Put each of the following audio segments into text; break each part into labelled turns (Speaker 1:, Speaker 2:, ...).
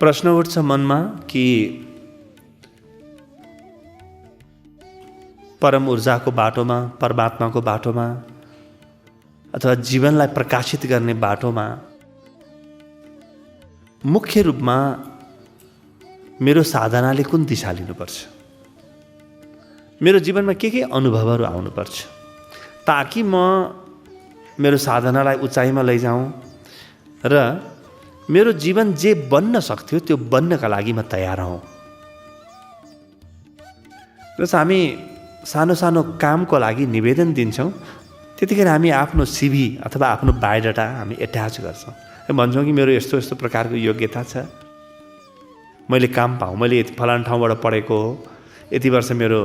Speaker 1: प्रश्न उठ्छ मनमा कि परम ऊर्जाको बाटोमा, परमात्माको बाटोमा अथवा जीवनलाई प्रकाशित गर्ने बाटोमा मुख्य रूपमा मेरो साधनाले कुन दिशा लिनुपर्छ, मेरो जीवनमा के अनुभवहरू आउनुपर्छ ताकि म मेरो साधनालाई उचाइमा लैजाउँ र मेरो जीवन जे बन्न सक्थ्यो त्यो बन्नका लागि म तयार हौँ। जस हामी सानो सानो कामको लागि निवेदन दिन्छौँ त्यतिखेर हामी आफ्नो सिभी अथवा आफ्नो बायोडाटा हामी एट्याच गर्छौँ, भन्छौँ कि मेरो यस्तो यस्तो प्रकारको योग्यता छ, मैले काम पाऊँ, मैले यति फलाना ठाउँबाट पढेको हो, यति वर्ष मेरो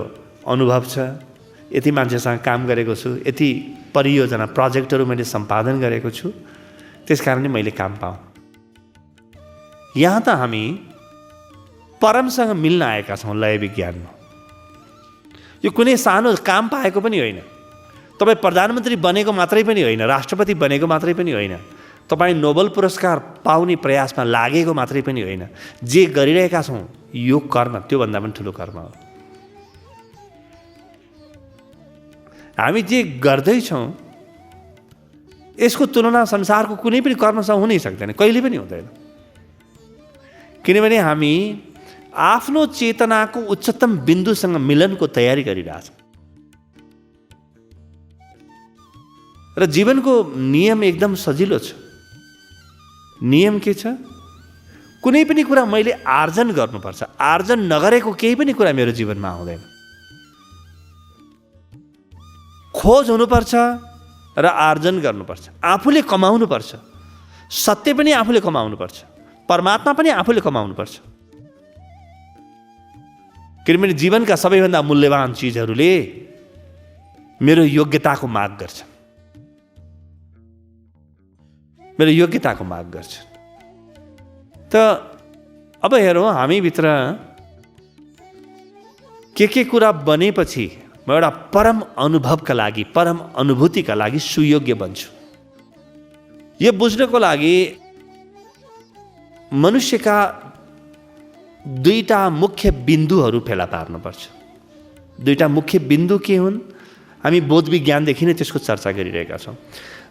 Speaker 1: अनुभव छ, यति मान्छेसँग काम गरेको छु, यति परियोजना प्रोजेक्टहरू मैले सम्पादन गरेको छु, त्यस कारणले मैले काम पाऊँ। यहाँ त हामी परमसँग मिल्न आएका छौँ लय विज्ञानमा। यो कुनै सानो काम पाएको पनि होइन, तपाईँ प्रधानमन्त्री बनेको मात्रै पनि होइन, राष्ट्रपति बनेको मात्रै पनि होइन, तपाईँ नोबेल पुरस्कार पाउने प्रयासमा लागेको मात्रै पनि होइन। जे गरिरहेका छौँ यो कर्म त्योभन्दा पनि ठुलो कर्म हो। हामी जे गर्दैछौँ यसको तुलना संसारको कुनै पनि कर्मसँग हुनै सक्दैन, कहिले पनि हुँदैन। किनभने हामी आफ्नो चेतनाको उच्चतम बिन्दुसँग मिलनको तयारी गरिरहेछौँ र जीवनको नियम एकदम सजिलो छ। नियम के छ? कुनै पनि कुरा मैले आर्जन गर्नुपर्छ, आर्जन नगरेको केही पनि कुरा मेरो जीवनमा आउँदैन। खोज हुनुपर्छ र आर्जन गर्नुपर्छ, आफूले कमाउनुपर्छ, सत्य पनि आफूले कमाउनुपर्छ, परमात्मा पनि आफूले कमाउनुपर्छ। किनभने जीवनका सबैभन्दा मूल्यवान चिजहरूले मेरो योग्यताको माग गर्छ, मेरो योग्यताको माग गर्छ। त अब हेरौँ, हामीभित्र के कुरा बनेपछि म एउटा परम अनुभवका लागि, परम अनुभूतिका लागि सुयोग्य बन्छु। यो बुझ्नको लागि मनुष्यका दुईटा मुख्य बिन्दुहरू फेला पार्नुपर्छ। दुईटा मुख्य बिन्दु के हुन्? हामी बोध विज्ञानदेखि नै त्यसको चर्चा गरिरहेका छौँ।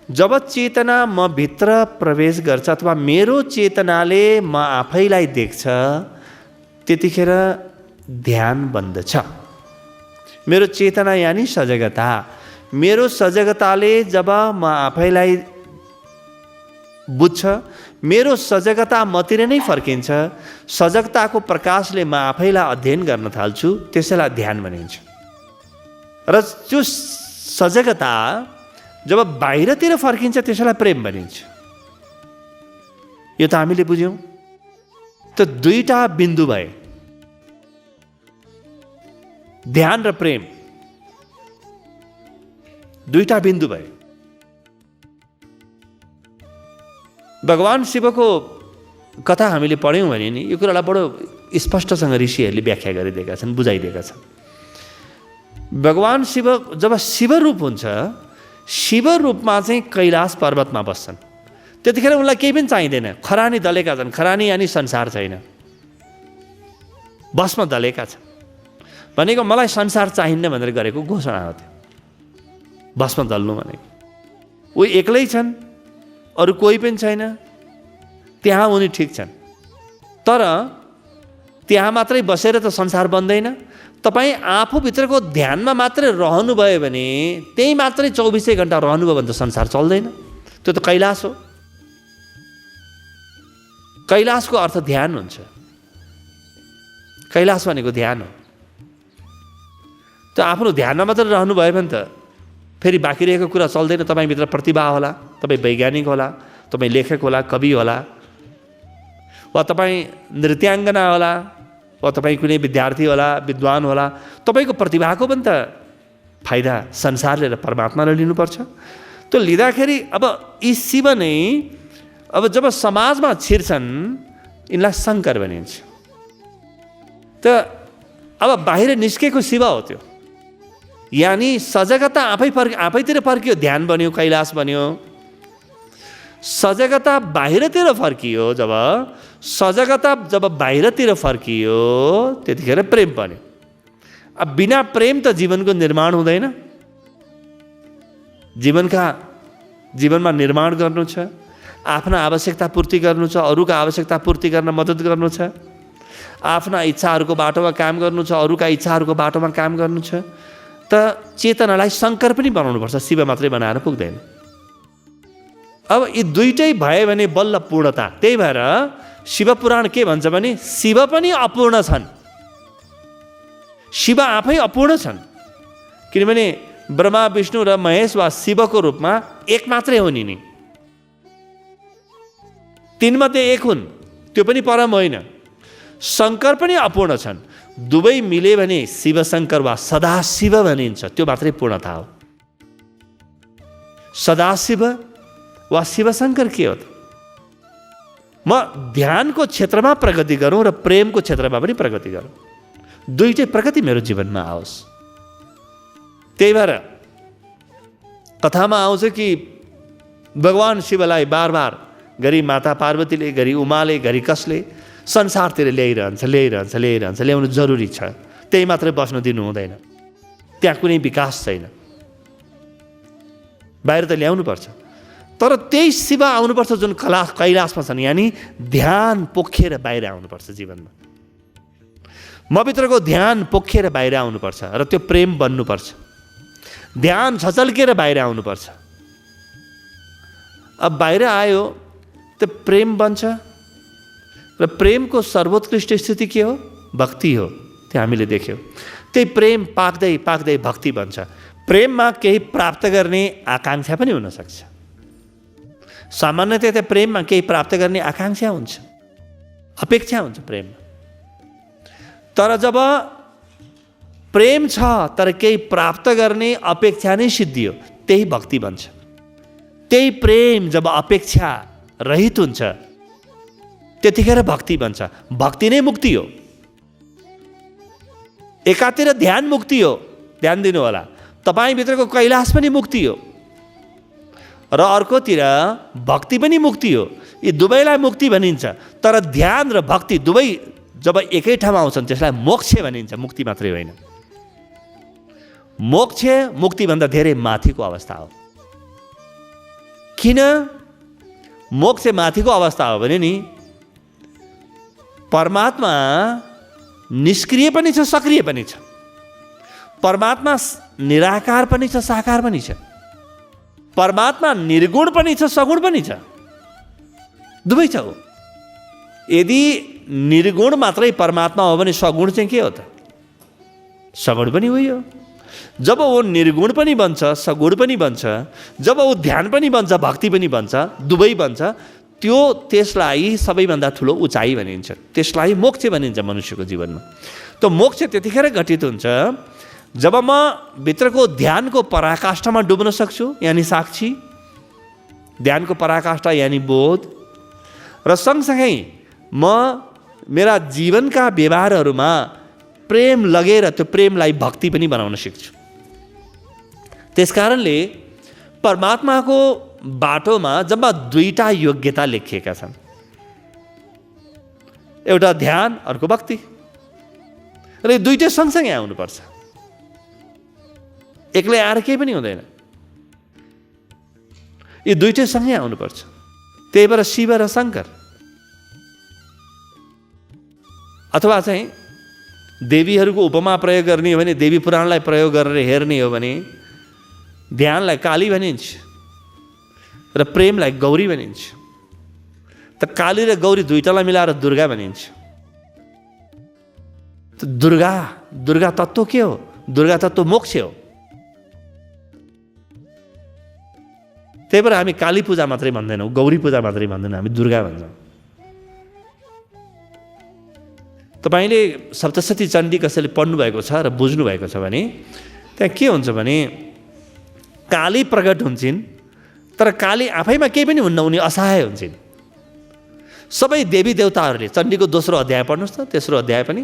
Speaker 1: जब चेतना म भित्र प्रवेश गर्छ अथवा मेरो चेतनाले म आफैलाई देख्छ त्यतिखेर ध्यान बन्दछ। मेरो चेतना यानि सजगता, मेरो सजगताले जब म आफैलाई बुझ्छ, मेरो सजगता मतिर नै फर्किन्छ, सजगताको प्रकाशले म आफैलाई अध्ययन गर्न थाल्छु, त्यसैलाई ध्यान भनिन्छ। र त्यो सजगता जब बाहिरतिर फर्किन्छ त्यसैलाई प्रेम भनिन्छ। यो त हामीले बुझ्यौँ। त दुईटा बिन्दु भए, ध्यान र प्रेम, दुईटा बिन्दु भए। भगवान शिवको कथा हामीले पढ्यौँ भने नि यो कुरालाई बडो स्पष्टसँग ऋषिहरूले व्याख्या गरिदिएका छन्, बुझाइदिएका छन्। भगवान शिव जब शिवरूप हुन्छ, शिवरूपमा चाहिँ कैलाश पर्वतमा बस्छन्, त्यतिखेर उनलाई केही पनि चाहिँदैन। खरानी दलेका छन्, खरानी यानि संसार छैन, भस्म दलेका छन्। भनेको मलाई संसार चाहिन्न भनेर गरेको घोषणा हो त्यो, भस्म दल्नु भनेको। ऊ एक्लै छन्, अरू कोही पनि छैन, त्यहाँ उनी ठिक छन्। तर त्यहाँ मात्रै बसेर त संसार बन्दैन। तपाईँ आफूभित्रको ध्यानमा मात्रै रहनुभयो भने, त्यही मात्रै 24 घण्टा रहनुभयो भने त संसार चल्दैन। त्यो त कैलाश हो। कैलाशको अर्थ ध्यान हुन्छ। कैलाश भनेको ध्यान हो। त आफ्नो ध्यानमा मात्रै रहनुभयो भने त फेरि बाँकी रहेको कुरा चल्दैन। तपाईँभित्र प्रतिभा होला, तपाईँ वैज्ञानिक होला, तपाईँ लेखक होला, कवि होला, वा तपाईँ नृत्याङ्गना होला, वा तपाईँ कुनै विद्यार्थी होला, विद्वान होला। तपाईँको प्रतिभाको पनि त फाइदा संसारले र परमात्माले लिनुपर्छ। त्यो लिँदाखेरि अब यी शिव नै अब जब समाजमा छिर्छन् यिनलाई शङ्कर भनिन्छ। त अब बाहिर निस्केको शिव हो त्यो, यानी सजगता आफैतिर फर्कियो, ध्यान बन्यो, कैलाश बन्यो। सजगता बाहिरतिर फर्कियो, जब बाहिरतिर फर्कियो त्यतिखेर प्रेम पर्यो। अब बिना प्रेम त जीवनको निर्माण हुँदैन। जीवनमा निर्माण गर्नु छ, आफ्ना आवश्यकता पूर्ति गर्नु छ, अरूका आवश्यकता पूर्ति गर्न मद्दत गर्नु छ, आफ्ना इच्छाहरूको बाटोमा काम गर्नु छ, अरूका इच्छाहरूको बाटोमा काम गर्नु छ, त चेतनालाई शङ्कर पनि बनाउनुपर्छ, शिव मात्रै बनाएर पुग्दैन। अब यी दुईटै भए भने बल्ल पूर्णता। त्यही भएर शिवपुराण के भन्छ भने शिव पनि अपूर्ण छन्, शिव आफै अपूर्ण छन्। किनभने ब्रह्मा विष्णु र महेश वा शिवको रूपमा एक मात्रै हुन् नि, तीनमध्ये एक हुन्, त्यो पनि परम होइन। शङ्कर पनि अपूर्ण छन्, दुवै मिले भने शिवशङ्कर वा सदाशिव भनिन्छ, त्यो मात्रै पूर्णता हो। सदाशिव वा शिवशङ्कर के हो त? म ध्यानको क्षेत्रमा प्रगति गरौँ र प्रेमको क्षेत्रमा पनि प्रगति गरौँ, दुईटै प्रगति मेरो जीवनमा आओस्। त्यही भएर कथामा आउँछ कि भगवान शिवलाई बार बार घरि माता पार्वतीले, घरि उमाले, घरि कसले संसारतिर ल्याइरहन्छ, ल्याउनु जरुरी छ, त्यही मात्रै बस्न दिनु हुँदैन, त्यहाँ कुनै विकास छैन, बाहिर त ल्याउनुपर्छ। तर त्यही शिव आउनुपर्छ जुन कैलाशमा छन्, यानि ध्यान पोखेर बाहिर आउनुपर्छ जीवनमा। म भित्रको ध्यान पोखेर बाहिर आउनुपर्छ र त्यो प्रेम बन्नुपर्छ, ध्यान छचल्केर बाहिर आउनुपर्छ। अब बाहिर आयो त्यो प्रेम बन्छ र प्रेमको सर्वोत्कृष्ट स्थिति के हो? भक्ति हो। त्यो हामीले देख्यौँ। त्यही प्रेम पाक्दै पाक्दै भक्ति बन्छ। प्रेममा केही प्राप्त गर्ने आकाङ्क्षा पनि हुनसक्छ। सामान्यतया त्यो प्रेममा केही प्राप्त गर्ने आकाङ्क्षा हुन्छ, अपेक्षा हुन्छ प्रेममा। तर जब प्रेम छ तर केही प्राप्त गर्ने अपेक्षा नै सिद्धियो, त्यही भक्ति बन्छ। त्यही प्रेम जब अपेक्षा रहित हुन्छ त्यतिखेर भक्ति बन्छ। भक्ति नै मुक्ति हो। एकातिर ध्यान मुक्ति हो, ध्यान दिनु होला, तपाईँभित्रको कैलाश पनि मुक्ति हो, र अर्कोतिर भक्ति पनि मुक्ति हो। यी दुवैलाई मुक्ति भनिन्छ। तर ध्यान र भक्ति दुवै जब एकै ठाउँमा आउँछन् त्यसलाई मोक्ष भनिन्छ, मुक्ति मात्रै होइन। मोक्ष मुक्तिभन्दा धेरै माथिको अवस्था हो। किन मोक्ष माथिको अवस्था हो भने नि परमात्मा निष्क्रिय पनि छ, सक्रिय पनि छ। परमात्मा निराकार पनि छ, साकार पनि छ। परमात्मा निर्गुण पनि छ, सगुण पनि छ, दुवै छ। यदि निर्गुण मात्रै परमात्मा हो भने सगुण चाहिँ के हो त? सगुण पनि हो। जब वो निर्गुण पनि बन्छ, सगुण पनि बन्छ, जब वो ध्यान पनि बन्छ, भक्ति पनि बन्छ, दुवै बन्छ, त्यसलाई सबैभन्दा ठुलो उचाइ भनिन्छ। त्यसलाई मोक्ष भनिन्छ मनुष्यको जीवनमा। त्यो मोक्ष त्यतिखेर घटित हुन्छ जब म भित्रको ध्यानको पराकाष्ठामा डुब्न सक्छु, यानि साक्षी, ध्यानको पराकाष्ठा यानि बोध, र सँगसँगै म मेरा जीवनका व्यवहारहरूमा प्रेम लगेर त्यो प्रेमलाई भक्ति पनि बनाउन सिक्छु। त्यसकारणले परमात्माको बाटोमा जब दुईटा योग्यता लेखिएका छन्, एउटा ध्यान, अर्को भक्ति, र यो दुईटै सँगसँगै आउनुपर्छ। एक्लै आएर केही पनि हुँदैन, यो दुईटै सँगै आउनुपर्छ। त्यही भएर शिव र शङ्कर, अथवा चाहिँ देवीहरूको उपमा प्रयोग गर्ने हो भने, देवी पुराणलाई प्रयोग गरेर हेर्ने हो भने ध्यानलाई काली भनिन्छ र प्रेमलाई गौरी भनिन्छ। त काली र गौरी दुईटालाई मिलाएर दुर्गा भनिन्छ। त दुर्गा तत्त्व के हो? दुर्गा तत्त्व मोक्ष हो। त्यही भएर हामी काली पूजा मात्रै भन्दैनौँ, गौरी पूजा मात्रै भन्दैनौँ, हामी दुर्गा भन्छौँ। तपाईँले सप्तशती चण्डी कसैले पढ्नुभएको छ र बुझ्नुभएको छ भने त्यहाँ के हुन्छ भने काली प्रकट हुन्छन्, तर काली आफैमा केही पनि हुन्न, उनी असहाय हुन्छन्। सबै देवी देवताहरूले, चण्डीको दोस्रो अध्याय पढ्नुहोस् त, तेस्रो अध्याय पनि,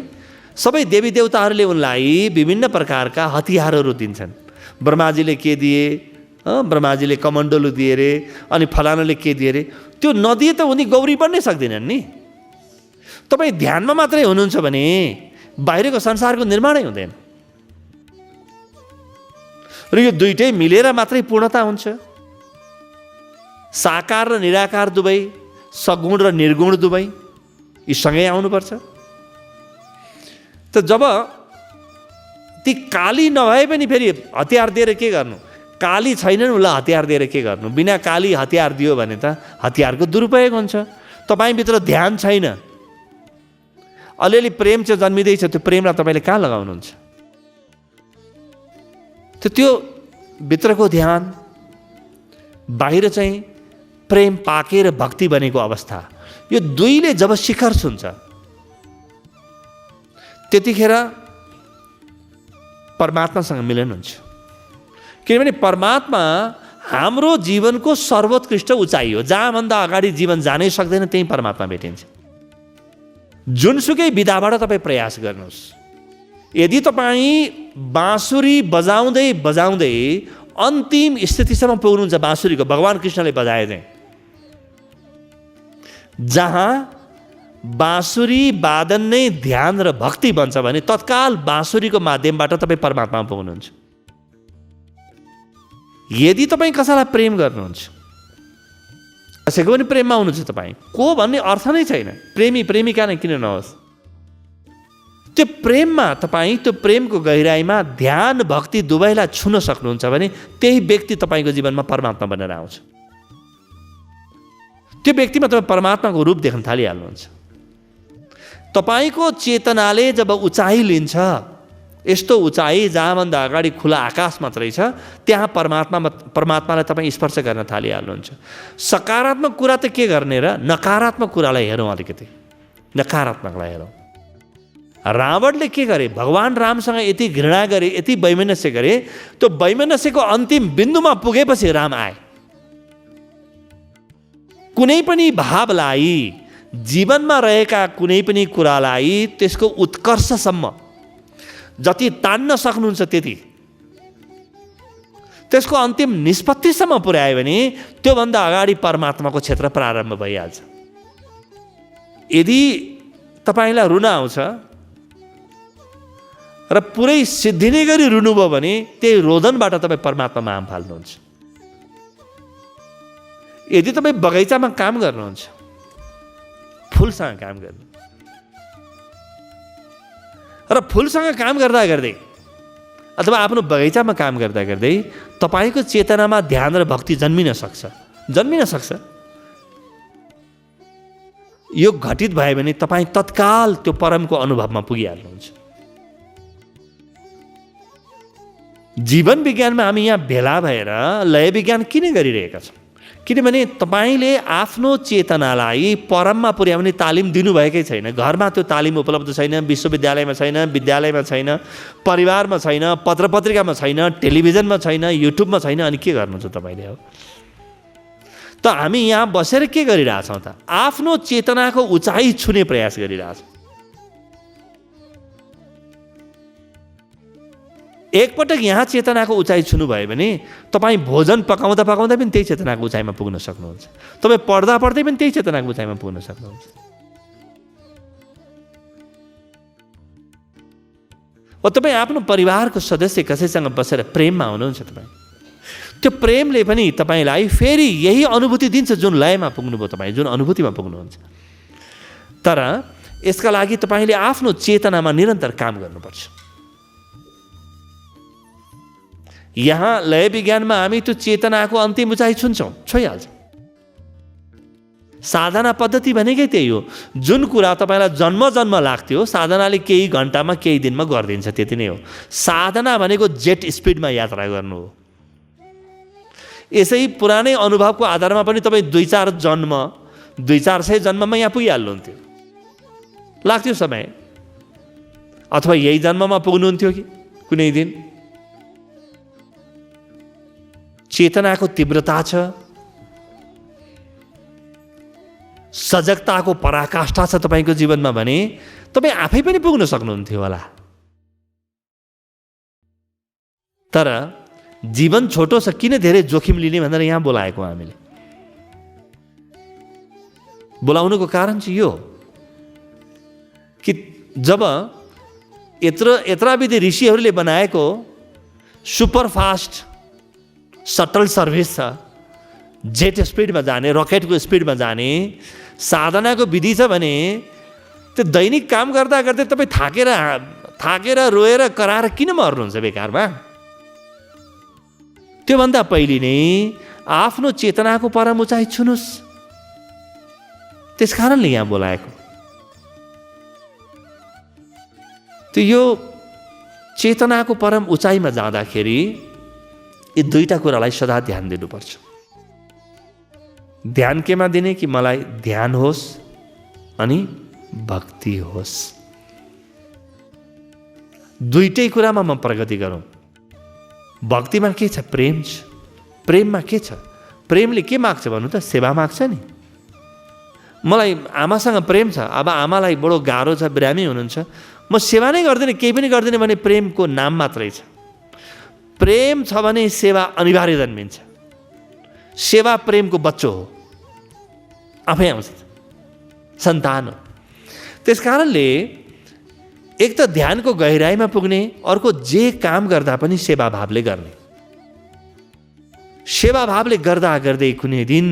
Speaker 1: सबै देवी देवताहरूले उनलाई विभिन्न प्रकारका हतियारहरू दिन्छन्। ब्रह्माजीले के दिए? ब्रह्माजीले कमण्डलु दिए रे, अनि फलानाले के दिए रे, त्यो नदिए त उनी गौरी बन्नै सक्दैनन् नि। तपाईँ ध्यानमा मात्रै हुनुहुन्छ भने बाहिरको संसारको निर्माणै हुँदैन। र यो दुइटै मिलेर मात्रै पूर्णता हुन्छ। साकार र निराकार दुवै, सगुण र निर्गुण दुवै, यी सँगै आउनुपर्छ। त जब ती काली नभए पनि फेरि हतियार दिएर के गर्नु? काली छैनन् उसलाई हतियार दिएर के गर्नु? बिना काली हतियार दियो भने त हतियारको दुरुपयोग हुन्छ। तपाईँभित्र ध्यान छैन, अलिअलि प्रेम चाहिँ जन्मिँदैछ, त्यो प्रेमलाई तपाईँले कहाँ लगाउनुहुन्छ? त्यो भित्रको ध्यान, बाहिर चाहिँ प्रेम पाकेर भक्ति बनेको अवस्था, यो दुईले जब शिखर छुन्छ त्यतिखेर परमात्मासँग मिलन हुन्छ। किनभने परमात्मा हाम्रो जीवनको सर्वोत्कृष्ट उचाइ हो। जहाँभन्दा अगाडि जीवन जानै सक्दैन त्यही परमात्मा भेटिन्छ। जुनसुकै विधाबाट तपाईँ प्रयास गर्नुहोस्, यदि तपाईँ बाँसुरी बजाउँदै बजाउँदै अन्तिम स्थितिसम्म पुग्नुहुन्छ, बाँसुरीको भगवान कृष्णले बजाए चाहिँ, जहाँ बाँसुरी वादन नै ध्यान र भक्ति बन्छ भने तत्काल बाँसुरीको माध्यमबाट तपाईँ परमात्मामा पुग्नुहुन्छ। यदि तपाईँ कसैलाई प्रेम गर्नुहुन्छ, कसैको पनि प्रेममा हुनुहुन्छ, तपाईँ को भन्ने अर्थ नै छैन। प्रेमी प्रेमिका नै किन नहोस्, त्यो प्रेममा तपाईँ त्यो प्रेमको गहिराईमा ध्यान भक्ति दुवैलाई छुन सक्नुहुन्छ भने त्यही व्यक्ति तपाईँको जीवनमा परमात्मा बनेर आउँछ। त्यो व्यक्तिमा तपाईँ परमात्माको रूप देख्न थालिहाल्नुहुन्छ। तपाईँको चेतनाले जब उचाइ लिन्छ, यस्तो उचाइ जहाँभन्दा अगाडि खुला आकाश मात्रै छ, त्यहाँ परमात्मालाई तपाईँ स्पर्श गर्न थालिहाल्नुहुन्छ। सकारात्मक कुरा त के गर्ने र नकारात्मक कुरालाई हेरौँ, अलिकति नकारात्मकलाई हेरौँ। रावणले के गरे? भगवान रामसँग यति घृणा गरे, यति वैमनस्य गरे, त्यो वैमनस्यको अन्तिम बिन्दुमा पुगेपछि राम आए। कुनै पनि भावलाई, जीवनमा रहेका कुनै पनि कुरालाई त्यसको उत्कर्षसम्म जति तान्न सक्नुहुन्छ त्यति, त्यसको अन्तिम निष्पत्तिसम्म पुर्यायो भने त्योभन्दा अगाडि परमात्माको क्षेत्र प्रारम्भ भइहाल्छ। यदि तपाईँलाई रुन आउँछ र पुरै सिद्धिने गरी रुनुभयो भने त्यही रोदनबाट तपाईँ परमात्मामा आम फाल्नुहुन्छ। यदि तपाईँ बगैँचामा काम गर्नुहुन्छ, फुलसँग काम गर्नु, र फुलसँग काम गर्दा गर्दै अथवा आफ्नो बगैँचामा काम गर्दा गर्दै तपाईँको चेतनामा ध्यान र भक्ति जन्मिन सक्छ। यो घटित भयो भने तपाईँ तत्काल त्यो परमको अनुभवमा पुगिहाल्नुहुन्छ। जीवन विज्ञानमा हामी यहाँ भेला भएर लय विज्ञान किन गरिरहेका छौँ? किनभने तपाईँले आफ्नो चेतनालाई परममा पुर्याउने तालिम दिनुभएकै छैन। घरमा त्यो तालिम उपलब्ध छैन, विश्वविद्यालयमा छैन, विद्यालयमा छैन, परिवारमा छैन, पत्रपत्रिकामा छैन, टेलिभिजनमा छैन, युट्युबमा छैन, अनि के गर्नुहुन्छ तपाईँले? हो त हामी यहाँ बसेर के गरिरहेछौँ त? आफ्नो चेतनाको उचाइ छुने प्रयास गरिरहेछौँ। एकपटक यहाँ चेतनाको उचाइ छुनुभयो भने तपाईँ भोजन पकाउँदा पकाउँदा पनि त्यही चेतनाको उचाइमा पुग्न सक्नुहुन्छ। तपाईँ पढ्दा पढ्दै पनि त्यही चेतनाको उचाइमा पुग्न सक्नुहुन्छ। तपाईँ आफ्नो परिवारको सदस्य कसैसँग बसेर प्रेममा हुनुहुन्छ, तपाईँ त्यो प्रेमले पनि तपाईँलाई फेरि यही अनुभूति दिन्छ जुन लयमा पुग्नुभयो, तपाईँ जुन अनुभूतिमा पुग्नुहुन्छ। तर यसका लागि तपाईँले आफ्नो चेतनामा निरन्तर काम गर्नुपर्छ। यहाँ लय विज्ञानमा हामी त्यो चेतनाको अन्तिम उचाइ छोइहाल्छौँ। साधना पद्धति भनेकै त्यही हो। जुन कुरा तपाईँलाई जन्म जन्म लाग्थ्यो, साधनाले केही घन्टामा केही दिनमा गरिदिन्छ, त्यति नै हो। साधना भनेको जेट स्पिडमा यात्रा गर्नु हो। यसै पुरानै अनुभवको आधारमा पनि तपाईँ 2-400 जन्ममा यहाँ पुगिहाल्नुहुन्थ्यो, लाग्थ्यो समय, अथवा यही जन्ममा पुग्नुहुन्थ्यो कि कुनै दिन। चेतनाको तीव्रता छ, सजगताको पराकाष्ठा छ तपाईँको जीवनमा भने तपाईँ आफै पनि पुग्न सक्नुहुन्थ्यो होला। तर जीवन छोटो छ, किन धेरै जोखिम लिने भनेर यहाँ बोलाएको हामीले। बोलाउनुको कारण चाहिँ यो कि जब यत्रा विधि ऋषिहरूले बनाएको सुपर फास्ट सटल सर्भिस छ, जेट स्पिडमा जाने, रकेटको स्पिडमा जाने साधनाको विधि छ भने त्यो दैनिक काम गर्दा गर्दै तपाईँ थाकेर रोएर कराएर किन मर्नुहुन्छ बेकारमा? त्योभन्दा पहिले नै आफ्नो चेतनाको परम उचाइ छुनुस्। त्यस कारणले यहाँ बोलाएको। त्यो यो चेतनाको परम उचाइमा जाँदाखेरि यी दुईटा कुरालाई सदा ध्यान दिनुपर्छ। ध्यान केमा दिने कि मलाई ध्यान होस् अनि भक्ति होस्, दुईटै कुरामा म प्रगति गरौँ। भक्तिमा के छ? प्रेम छ। प्रेममा के छ? प्रेमले के माग्छ भन्नु त? सेवा माग्छ नि। मलाई आमासँग प्रेम छ, अब आमालाई बडो गाह्रो छ, बिरामी हुनुहुन्छ, म सेवा नै गर्दिनँ, केही पनि गर्दिनँ भने प्रेमको नाम मात्रै छ। प्रेम छ भने सेवा अनिवार्य जन्मिन्छ। सेवा प्रेमको बच्चो हो, आफै आउँछ, सन्तान हो। त्यस कारणले एक त ध्यानको गहिराइमा पुग्ने, अर्को जे काम गर्दा पनि सेवा भावले गर्ने। सेवा भावले गर्दा गर्दै कुनै दिन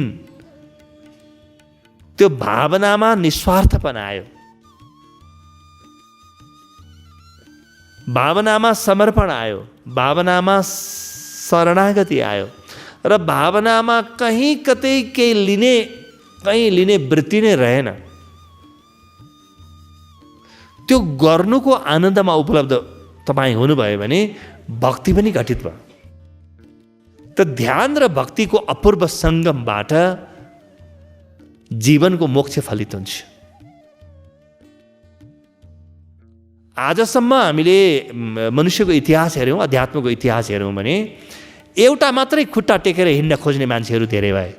Speaker 1: त्यो भावनामा निस्वार्थपन आयो, भावनामा समर्पण आयो, भावनामा शरणागति आयो र भावनामा कहीँ कतै कहीँ लिने वृत्ति नै रहेन। त्यो गर्नुको आनन्दमा उपलब्ध तपाईँ हुनुभयो भने भक्ति पनि घटित भयो। त ध्यान र भक्तिको अपूर्व सङ्गमबाट जीवनको मोक्ष फलित हुन्छ। आजसम्म हामीले मनुष्यको इतिहास हेऱ्यौँ, अध्यात्मको इतिहास हेऱ्यौँ भने एउटा मात्रै खुट्टा टेकेर हिँड्न खोज्ने मान्छेहरू धेरै भए।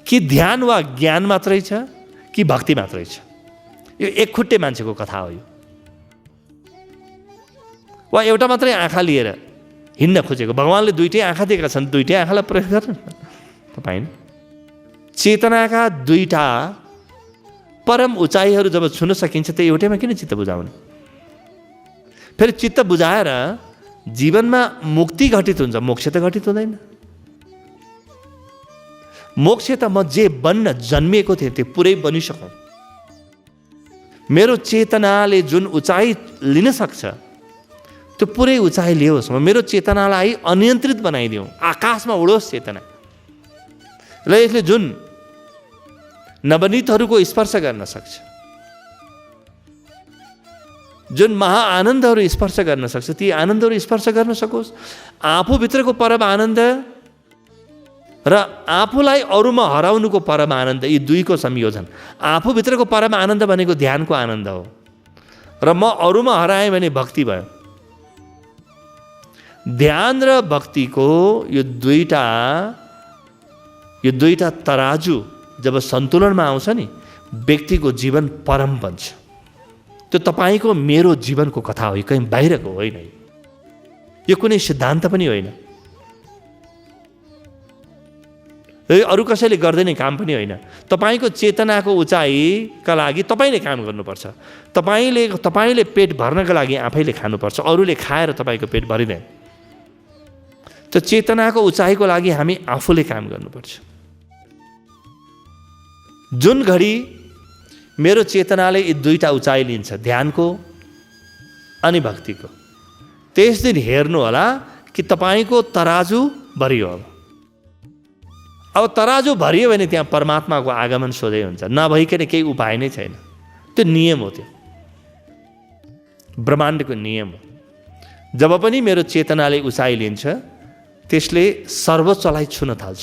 Speaker 1: कि ध्यान वा ज्ञान मात्रै छ कि भक्ति मात्रै छ? यो एक खुट्टे मान्छेको कथा हो यो। वा एउटा मात्रै आँखा लिएर हिँड्न खोजेको? भगवान्ले दुईटै आँखा दिएका छन्, दुईटै आँखालाई प्रयोग गर्नु तपाईँ। चेतनाका दुईटा परम उचाइहरू जब छुन सकिन्छ त एउटैमा किन चित्त बुझाउने? फेरि चित्त बुझाएर जीवनमा मुक्ति घटित हुन्छ, मोक्ष त घटित हुँदैन। मोक्ष त म जे बन्न जन्मिएको थिएँ त्यो पुरै बनिसकौँ। मेरो चेतनाले जुन उचाइ लिन सक्छ त्यो पुरै उचाइ लियोस्। मेरो चेतनालाई अनियन्त्रित बनाइदिउँ, आकाशमा उडोस् चेतना। र यसले जुन नवनीतहरूको स्पर्श गर्न सक्छ, जुन महाआनन्दहरू स्पर्श गर्न सक्छ, ती आनन्दहरू स्पर्श गर्न सकोस्। आफूभित्रको परम आनन्द र आफूलाई अरूमा हराउनुको परम आनन्द, यी दुईको संयोजन। आफूभित्रको परम आनन्द भनेको ध्यानको आनन्द हो र म अरूमा हराएँ भने भक्ति भयो। ध्यान र भक्तिको यो दुईटा तराजु जब सन्तुलनमा आउँछ नि, व्यक्तिको जीवन परम बन्छ। त्यो तपाईँको मेरो जीवनको कथा हो, कहीँ बाहिरको होइन। यो कुनै सिद्धान्त पनि होइन, अरू कसैले गर्दैन काम पनि होइन। तपाईँको चेतनाको उचाइका लागि तपाईँले काम गर्नुपर्छ। तपाईँले पेट भर्नका लागि आफैले खानुपर्छ, अरूले खाएर तपाईँको पेट भरिँदैन। त्यो चेतनाको उचाइको लागि हामी आफूले काम गर्नुपर्छ। जुन घडी मेरो चेतनाले यी दुईटा उचाइ लिन्छ, ध्यानको अनि भक्तिको, त्यस दिन हेर्नु होला कि तपाईँको तराजु भरियो। अब तराजु भरियो भने त्यहाँ परमात्माको आगमन सोझै हुन्छ, नभइकन केही उपाय नै छैन। त्यो नियम हो, त्यो ब्रह्माण्डको नियम हो। जब पनि मेरो चेतनाले उचाइ लिन्छ त्यसले सर्वोच्चलाई छुन थाल्छ,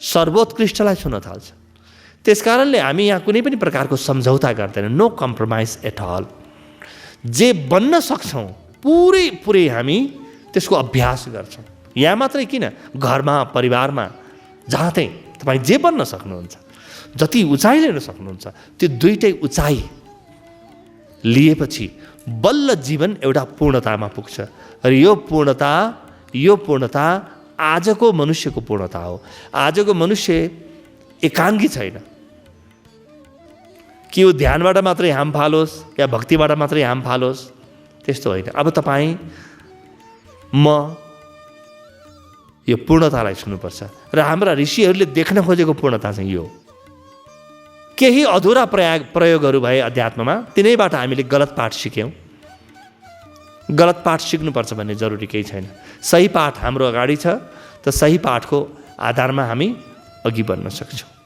Speaker 1: सर्वोत्कृष्टलाई छुन थाल्छ। त्यस कारणले हामी यहाँ कुनै पनि प्रकारको सम्झौता गर्दैनौँ, नो कम्प्रोमाइज एट अल। जे बन्न सक्छौँ पुरै हामी त्यसको अभ्यास गर्छौँ। यहाँ मात्रै किन, घरमा, परिवारमा, जहाँ चाहिँ तपाईँ जे बन्न सक्नुहुन्छ, जति उचाइ लिन सक्नुहुन्छ, त्यो दुईटै उचाइ लिएपछि बल्ल जीवन एउटा पूर्णतामा पुग्छ। र यो पूर्णता आजको मनुष्यको पूर्णता हो। आजको मनुष्य एकाङ्गी छैन कि यो ध्यानबाट मात्रै हाम फालोस् या भक्तिबाट मात्रै हाम फालोस्, त्यस्तो होइन। अब तपाईँ म यो पूर्णतालाई छुनुपर्छ र हाम्रा ऋषिहरूले देख्न खोजेको पूर्णता चाहिँ यो। केही अधुरा प्रयोगहरू भए अध्यात्ममा, तिनैबाट हामीले गलत पाठ सिक्यौँ। गलत पाठ सिक्नुपर्छ भन्ने जरुरी केही छैन। सही पाठ हाम्रो अगाडि छ, त सही पाठको आधारमा हामी अघि बढ्न सक्छौँ।